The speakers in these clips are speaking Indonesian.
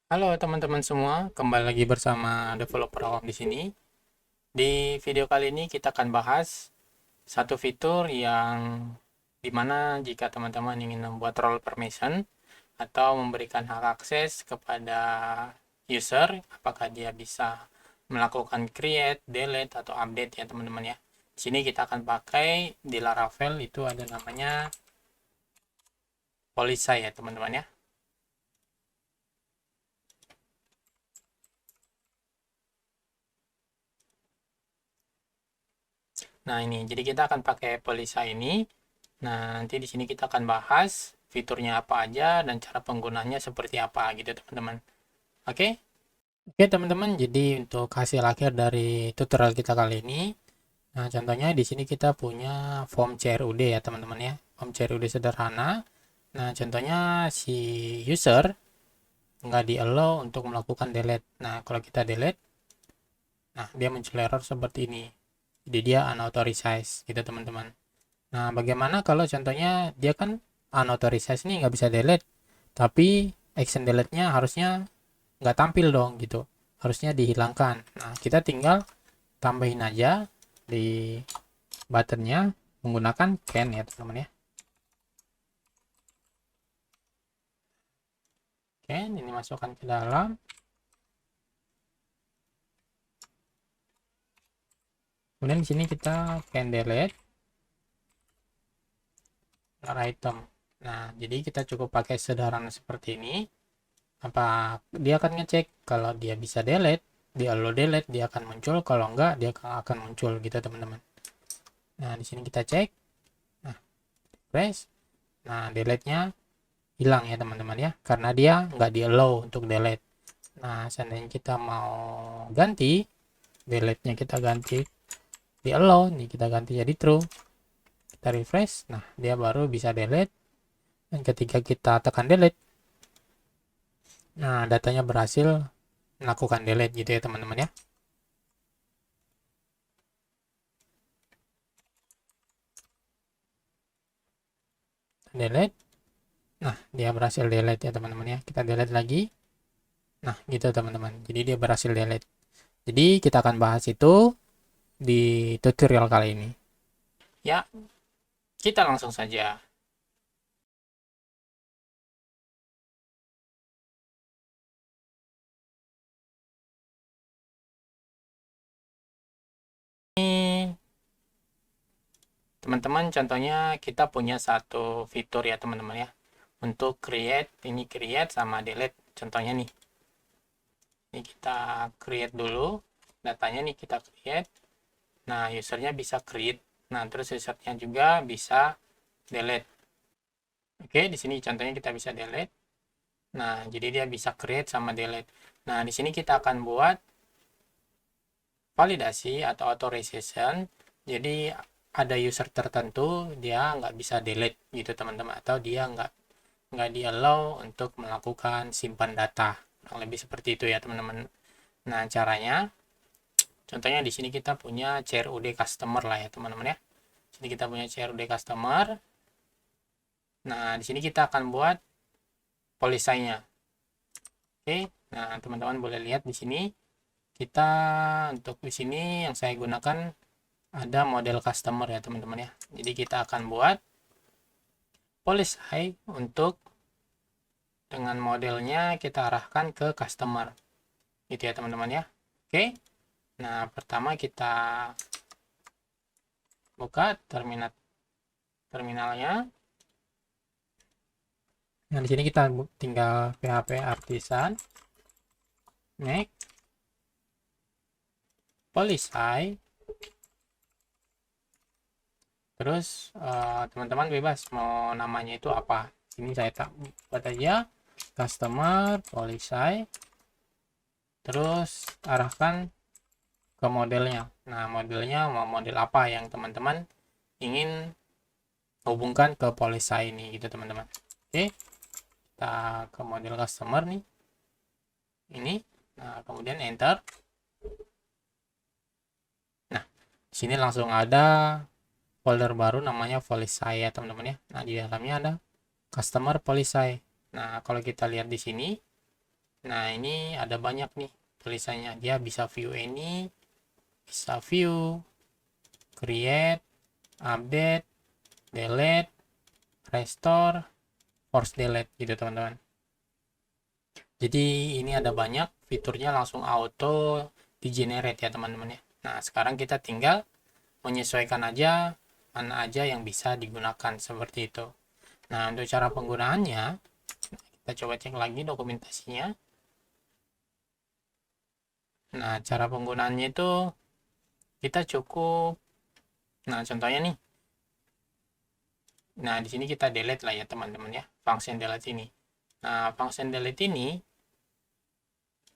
Halo teman-teman semua, kembali lagi bersama developer awam di sini. Di video kali ini kita akan bahas satu fitur yang dimana jika teman-teman ingin membuat role permission atau memberikan hak akses kepada user, apakah dia bisa melakukan create, delete, atau update ya teman-teman ya. Di sini kita akan pakai di Laravel itu ada namanya Polysai ya teman-teman ya. Nah, ini. Jadi kita akan pakai Polisa ini. Nah, nanti di sini kita akan bahas fiturnya apa aja dan cara penggunanya seperti apa gitu, teman-teman. Oke? Oke, teman-teman. Jadi untuk hasil akhir dari tutorial kita kali ini, nah contohnya di sini kita punya form CRUD ya, teman-teman ya. Form CRUD sederhana. Nah, contohnya si user nggak di-allow untuk melakukan delete. Nah, kalau kita delete, nah dia muncul error seperti ini. Jadi dia unauthorized gitu, teman-teman. Nah, bagaimana kalau contohnya dia kan unauthorized nih nggak bisa delete, tapi action delete-nya harusnya nggak tampil dong gitu. Harusnya dihilangkan. Nah, kita tinggal tambahin aja di buttonnya menggunakan can ya teman-teman ya. Can ini masukkan ke dalam. Kemudian di sini kita can delete item. Nah, jadi kita cukup pakai sederhana seperti ini. Apa dia akan ngecek kalau dia bisa delete, dia allow delete, dia akan muncul, kalau enggak dia akan muncul gitu teman-teman. Nah, di sini kita cek. Nah, press. Nah, delete-nya hilang ya teman-teman ya, karena dia nggak di allow untuk delete. Nah, seandainya kita mau ganti, delete-nya kita ganti di allow, nih kita ganti jadi true. Kita refresh, nah dia baru bisa delete. Dan ketika kita tekan delete, nah datanya berhasil melakukan delete gitu ya teman-teman ya. Delete, nah dia berhasil delete ya teman-teman ya. Kita delete lagi, nah gitu teman-teman, jadi dia berhasil delete. Jadi kita akan bahas itu di tutorial kali ini. Ya, kita langsung saja. Ini teman-teman, contohnya kita punya satu fitur ya teman-teman ya. Untuk create, ini create sama delete. Contohnya nih. Ini kita create dulu. Datanya nih kita create. Nah, usernya bisa create. Nah, terus usernya juga bisa delete. Oke, di sini contohnya kita bisa delete. Nah, jadi dia bisa create sama delete. Nah, di sini kita akan buat validasi atau authorization. Jadi ada user tertentu dia nggak bisa delete gitu teman-teman, atau dia nggak di allow untuk melakukan simpan data. Kurang lebih seperti itu ya teman-teman. Nah, caranya contohnya di sini kita punya CRUD customer lah ya teman-teman ya. Sini kita punya CRUD customer. Nah, di sini kita akan buat polisainya. Oke. Nah, teman-teman boleh lihat di sini kita untuk di sini yang saya gunakan ada model customer ya teman-teman ya. Jadi kita akan buat polisai untuk dengan modelnya kita arahkan ke customer. Gitu ya teman-teman ya. Oke. Nah, pertama kita buka terminalnya. Nah, di sini kita tinggal PHP artisan make polisai. Terus teman-teman bebas mau namanya itu apa. Ini saya tak buat aja customer polisai. Terus arahkan ke modelnya. Nah, modelnya mau model apa yang teman-teman ingin hubungkan ke polisai ini gitu teman-teman. Oke, kita ke model customer nih. Ini. Nah, kemudian enter. Nah, di sini langsung ada folder baru namanya polisai ya teman-teman ya. Nah, di dalamnya ada customer polisai. Nah, kalau kita lihat di sini, Nah, ini ada banyak nih tulisannya. Dia bisa view any, bisa view, create, update, delete, restore, force delete gitu teman-teman. Jadi ini ada banyak fiturnya langsung auto di generate ya teman-teman ya. Nah, sekarang kita tinggal menyesuaikan aja mana aja yang bisa digunakan seperti itu. Nah, untuk cara penggunaannya kita coba cek lagi dokumentasinya. Nah, cara penggunaannya itu kita cukup, nah contohnya nih. Nah, di sini kita delete lah ya teman-teman ya, function delete ini. Nah, function delete ini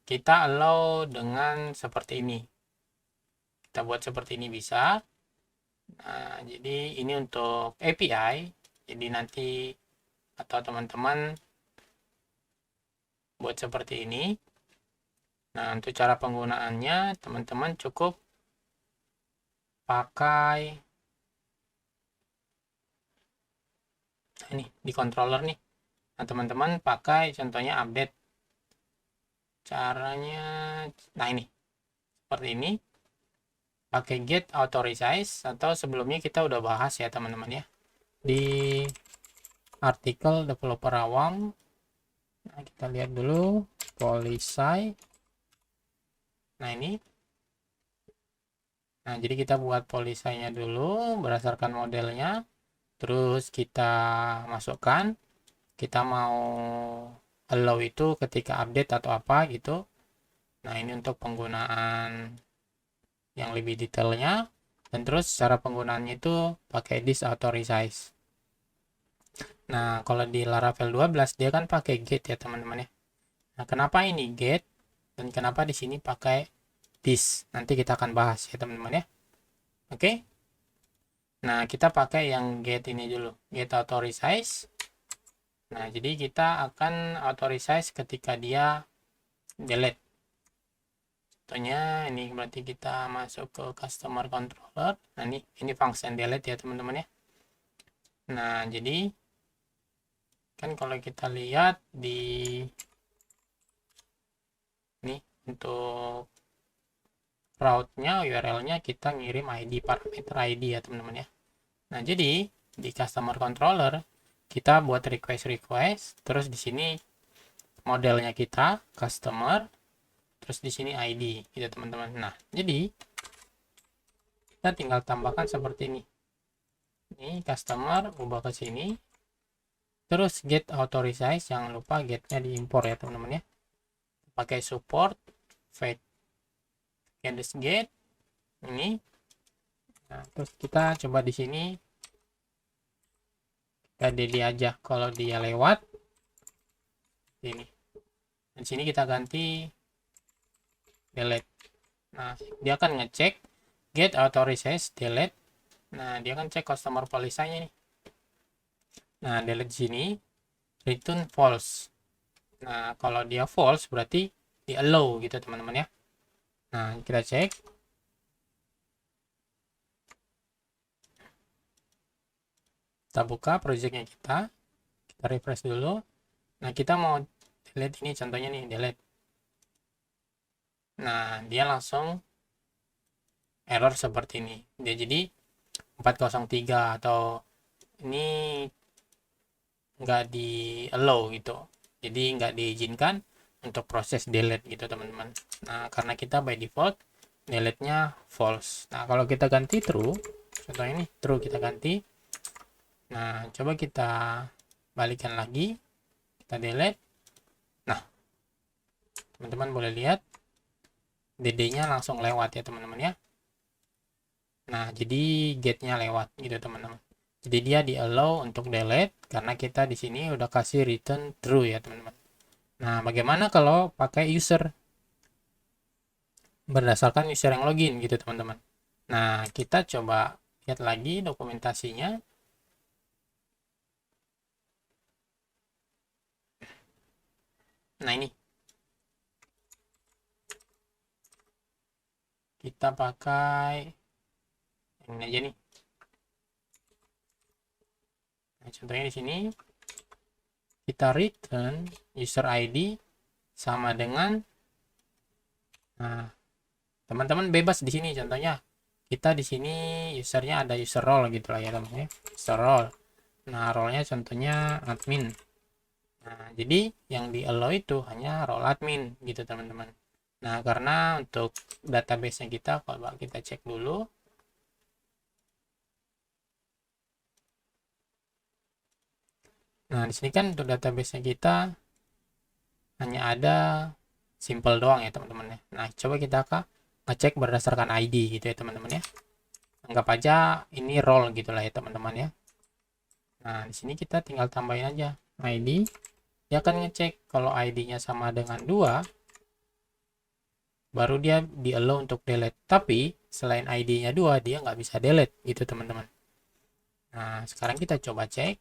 kita allow dengan seperti ini. Kita buat seperti ini bisa. Nah, jadi ini untuk API. Jadi nanti atau teman-teman buat seperti ini. Nah, untuk cara penggunaannya teman-teman cukup pakai ini di controller nih. Nah, teman-teman pakai contohnya update. Caranya nah ini seperti ini. Pakai get authorize atau sebelumnya kita udah bahas ya teman-teman ya. Di artikel developer awam. Nah, kita lihat dulu policy. Nah, ini. Nah, jadi kita buat polisainya dulu berdasarkan modelnya. Terus kita masukkan. Kita mau allow itu ketika update atau apa gitu. Nah, ini untuk penggunaan yang lebih detailnya. Dan terus cara penggunaannya itu pakai this authorize. Nah, kalau di Laravel 12 dia kan pakai get ya teman-teman ya. Nah, kenapa ini get dan kenapa di sini pakai this? Nanti kita akan bahas ya teman-teman ya. Oke. Nah, kita pakai yang get ini dulu, get authorize. Nah, jadi kita akan authorize ketika dia delete. Contohnya ini berarti kita masuk ke customer controller. Nah, ini function delete ya teman-teman ya. Nah, jadi kan kalau kita lihat di nih untuk route-nya, URL-nya kita ngirim ID, parameter ID ya teman-teman ya. Nah, jadi di customer controller kita buat request, terus di sini modelnya kita customer, terus di sini ID gitu teman-teman. Nah, jadi kita tinggal tambahkan seperti ini. Ini customer ubah ke sini. Terus get authorize, jangan lupa getnya diimpor ya teman-teman ya. Pakai support fetch get ini. Nah, terus kita coba di sini kita delete aja kalau dia lewat ini. Di sini kita ganti delete. Nah, dia akan ngecek get authorize delete. Nah, dia akan cek customer policy-nya nih. Nah, delete sini return false. Nah, kalau dia false berarti di allow gitu teman-teman ya. Nah, kita cek. Kita buka projectnya kita refresh dulu. Nah, kita mau delete ini contohnya nih, delete. Nah, dia langsung error seperti ini. Dia jadi 403 atau ini nggak di allow gitu. Jadi nggak diizinkan untuk proses delete gitu teman-teman. Nah, karena kita by default delete-nya false. Nah, kalau kita ganti true, contohnya ini true kita ganti. Nah, coba kita balikan lagi. Kita delete. Nah, teman-teman boleh lihat DD-nya langsung lewat ya teman-teman ya. Nah, jadi get-nya lewat gitu teman-teman. Jadi dia di allow untuk delete karena kita di sini udah kasih return true ya teman-teman. Nah, bagaimana kalau pakai user berdasarkan user yang login gitu teman-teman. Nah, kita coba lihat lagi dokumentasinya. Nah, ini kita pakai ini aja nih. Nah, contohnya di sini kita return user ID sama dengan, nah teman-teman bebas di sini. Contohnya kita di sini usernya ada user role gitu lah ya teman-teman ya, user role. Nah role-nya contohnya admin. Nah jadi yang di allow itu hanya role admin gitu teman-teman. Nah karena untuk database-nya kita, kalau kita cek dulu. Nah di sini kan untuk database-nya kita hanya ada simple doang ya teman-teman ya. Nah coba kita ngecek berdasarkan ID gitu ya teman-teman ya. Anggap aja ini role gitulah ya teman-teman ya. Nah di sini kita tinggal tambahin aja ID. Dia akan ngecek kalau ID-nya sama dengan 2, baru dia di allow untuk delete. Tapi selain ID-nya 2, dia nggak bisa delete gitu teman-teman. Nah sekarang kita coba cek.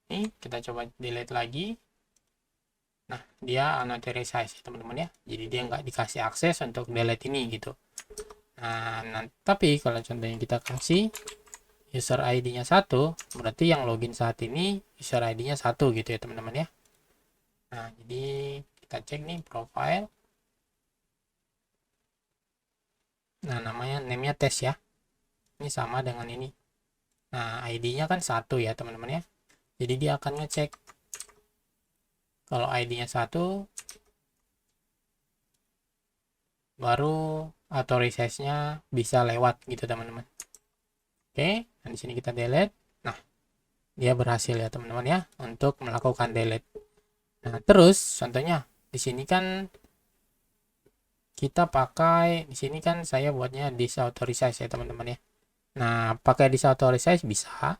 Ini kita coba delete lagi. Nah dia unauthorized ya teman-teman ya. Jadi dia nggak dikasih akses untuk delete ini gitu. Nah, tapi kalau contohnya kita kasih user ID-nya 1, berarti yang login saat ini user ID-nya 1 gitu ya teman-teman ya. Nah, jadi kita cek nih profile. Nah, namanya name-nya tes ya. Ini sama dengan ini. Nah, ID-nya kan 1 ya teman-teman ya. Jadi dia akan ngecek kalau ID-nya 1, baru authorization-nya bisa lewat gitu teman-teman. Oke, nah di sini kita delete. Nah, dia berhasil ya teman-teman ya untuk melakukan delete. Nah, terus contohnya di sini kan kita pakai, di sini kan saya buatnya disauthorize ya teman-teman ya. Nah, pakai disauthorize bisa.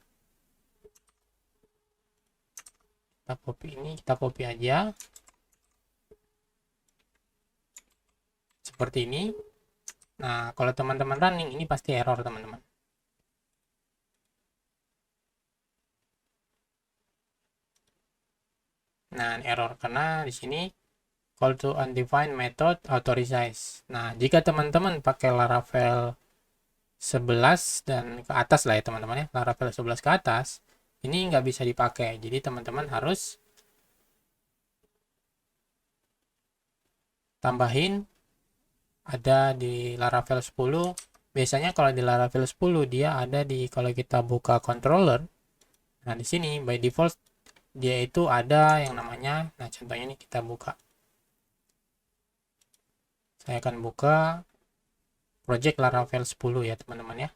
Kita copy ini, kita copy aja. Seperti ini. Nah, kalau teman-teman running ini pasti error teman-teman. Nah, error karena di sini call to undefined method authorize. Nah, jika teman-teman pakai Laravel 11 dan ke atas lah ya teman-teman ya, Laravel 11 ke atas, ini nggak bisa dipakai. Jadi teman-teman harus tambahin ada di Laravel 10. Biasanya kalau di Laravel 10 dia ada di, kalau kita buka controller. Nah, di sini by default dia itu ada yang namanya, nah contohnya ini kita buka. Saya akan buka project Laravel 10 ya teman-teman ya.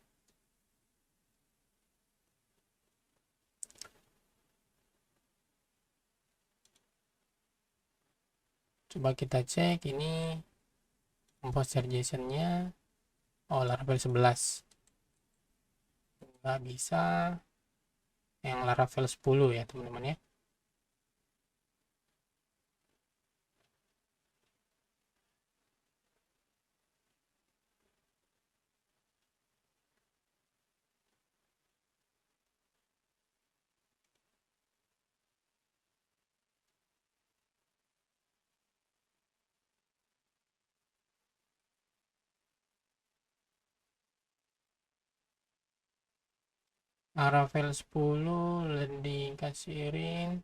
Coba kita cek ini composer JSON-nya. Oh, Laravel 11. Nggak bisa. Yang Laravel 10 ya teman-teman ya. Laravel 10 landing kasirin.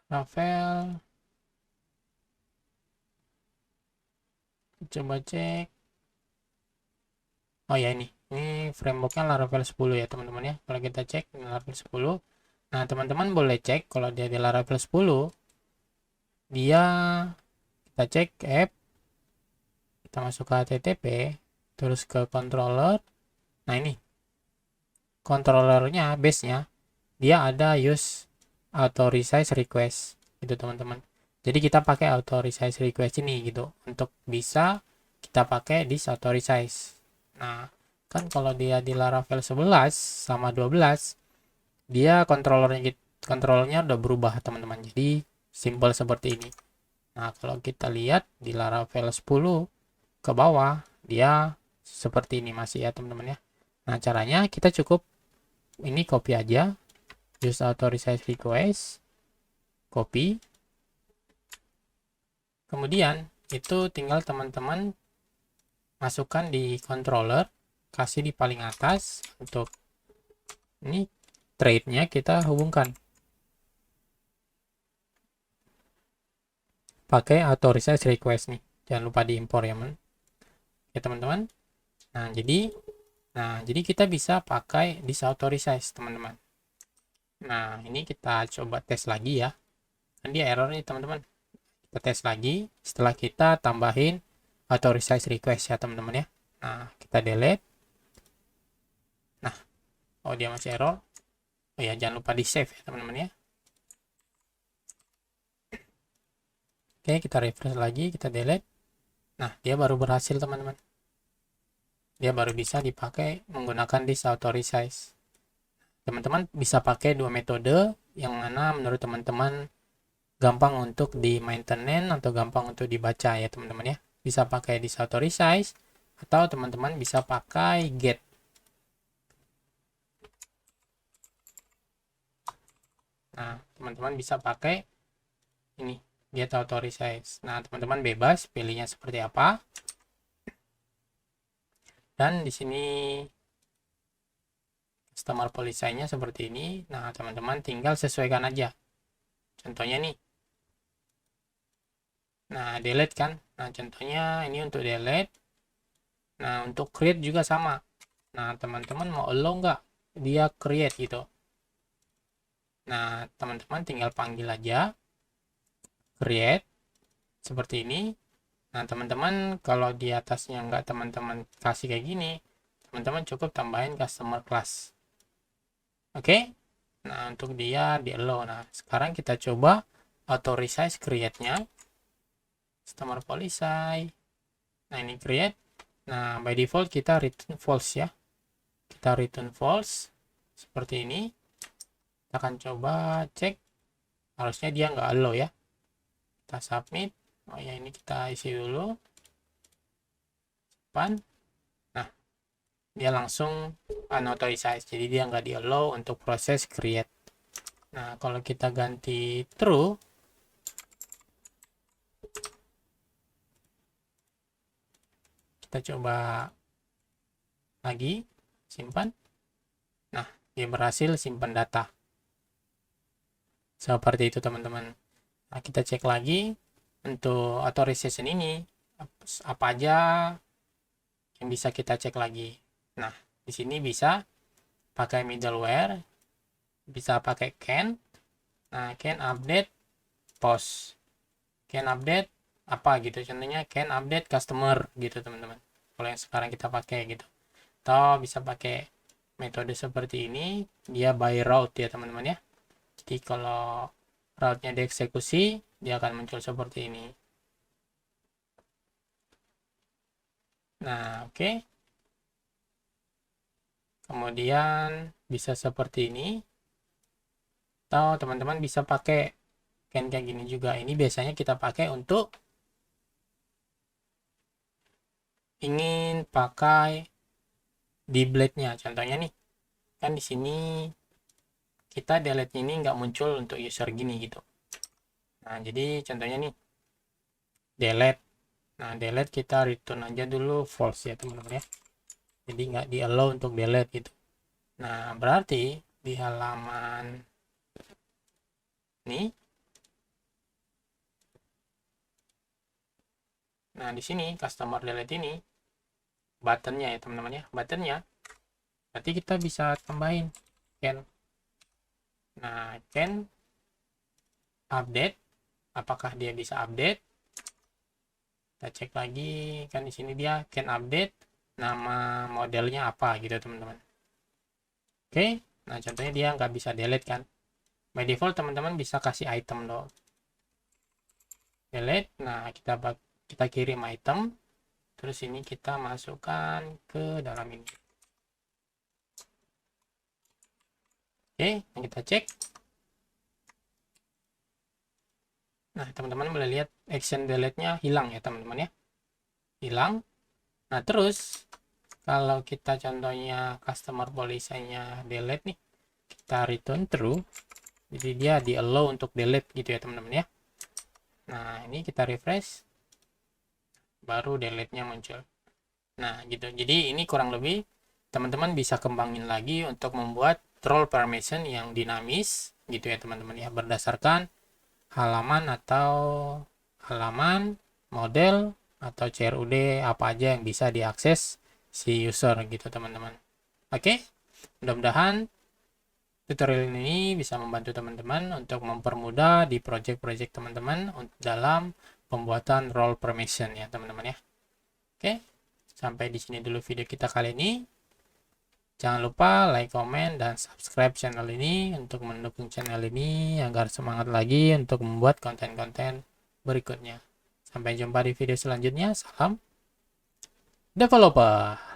Laravel. Coba cek. Oh ya, ini frameworknya Laravel 10 ya teman-teman ya. Kalau kita cek Laravel 10. Nah teman-teman boleh cek kalau dia di Laravel 10, dia, kita cek app, kita masuk ke HTTP, terus ke controller. Nah ini controllernya, base-nya, dia ada use authorize request gitu teman-teman. Jadi kita pakai authorize request ini gitu untuk bisa kita pakai disauthorize. Nah kan kalau dia di Laravel 11 sama 12, dia kontrolnya udah berubah teman-teman, jadi simple seperti ini. Nah kalau kita lihat di Laravel 10 ke bawah, dia seperti ini masih ya teman-teman ya. Nah caranya kita cukup ini copy aja, use authorize request, copy, kemudian itu tinggal teman-teman masukkan di controller, kasih di paling atas. Untuk ini trade-nya kita hubungkan pakai authorize request nih, jangan lupa diimpor ya teman-teman. Jadi kita bisa pakai this authorize teman-teman. Nah, ini kita coba tes lagi ya. Kan dia error nih teman-teman. Kita tes lagi setelah kita tambahin authorize request ya teman-teman ya. Nah, kita delete. Nah, oh dia masih error. Oh ya, jangan lupa di save ya teman-teman ya. Oke, kita refresh lagi, kita delete. Nah, dia baru berhasil teman-teman. Dia baru bisa dipakai menggunakan this authorize. Teman-teman bisa pakai dua metode yang mana menurut teman-teman gampang untuk di maintenance atau gampang untuk dibaca ya teman-teman ya. Bisa pakai this authorize atau teman-teman bisa pakai get. Nah, teman-teman bisa pakai ini get authorize. Nah, teman-teman bebas pilihnya seperti apa. Dan di sini customer policy-nya seperti ini. Nah, teman-teman tinggal sesuaikan aja. Contohnya nih. Nah, delete kan. Nah, contohnya ini untuk delete. Nah, untuk create juga sama. Nah, teman-teman mau allow nggak dia create gitu. Nah, teman-teman tinggal panggil aja create seperti ini. Nah, teman-teman kalau di atasnya nggak teman-teman kasih kayak gini, teman-teman cukup tambahin customer class. Oke? Nah, untuk dia di allow. Nah, sekarang kita coba authorize create-nya. Customer policy. Nah, ini create. Nah, by default kita return false ya. Kita return false. Seperti ini. Kita akan coba cek. Harusnya dia nggak allow ya. Kita submit. Oh ya, ini kita isi dulu. Nah, dia langsung unauthorized. Jadi dia nggak di allow untuk proses create. Nah, kalau kita ganti true. Kita coba lagi. Simpan. Nah, dia berhasil simpan data. Seperti itu teman-teman. Nah, kita cek lagi untuk authorization ini apa aja yang bisa kita cek lagi. Nah, di sini bisa pakai middleware, bisa pakai can. Nah, can update post, can update apa gitu. Contohnya can update customer gitu teman-teman. Kalau yang sekarang kita pakai gitu. Atau bisa pakai metode seperti ini, dia by route ya teman-teman ya. Jadi kalau route-nya dieksekusi, dia akan muncul seperti ini. Nah, oke. Kemudian bisa seperti ini. Atau teman-teman bisa pakai can kayak gini juga. Ini biasanya kita pakai untuk ingin pakai di blade-nya. Contohnya nih, kan di sini kita delete ini nggak muncul untuk user gini gitu. Nah, jadi contohnya nih, delete. Nah, delete kita return aja dulu false ya teman-teman ya. Jadi nggak di allow untuk delete gitu. Nah, berarti di halaman ini, nah di sini customer delete ini buttonnya ya teman-teman ya, buttonnya. Berarti kita bisa tambahin can. Nah, can update. Apakah dia bisa update? Kita cek lagi, kan di sini dia can update, nama modelnya apa gitu teman-teman. Oke, nah contohnya dia nggak bisa delete kan. By default teman-teman bisa kasih item dong. Delete, nah kita kirim item, terus ini kita masukkan ke dalam ini. Oke, kita cek. Nah, teman-teman boleh lihat action delete-nya hilang ya teman-teman ya. Hilang. Nah, terus kalau kita contohnya customer policy-nya delete nih, kita return true. Jadi dia di allow untuk delete gitu ya teman-teman ya. Nah, ini kita refresh. baru delete-nya muncul. Nah, gitu. Jadi ini kurang lebih teman-teman bisa kembangin lagi untuk membuat role permission yang dinamis gitu ya teman-teman ya, berdasarkan halaman model atau CRUD apa aja yang bisa diakses si user gitu teman-teman. Oke, mudah-mudahan tutorial ini bisa membantu teman-teman untuk mempermudah di project-project teman-teman dalam pembuatan role permission ya teman-teman ya. Oke, sampai di sini dulu video kita kali ini. Jangan lupa like, comment, dan subscribe channel ini untuk mendukung channel ini agar semangat lagi untuk membuat konten-konten berikutnya. Sampai jumpa di video selanjutnya. Salam developer.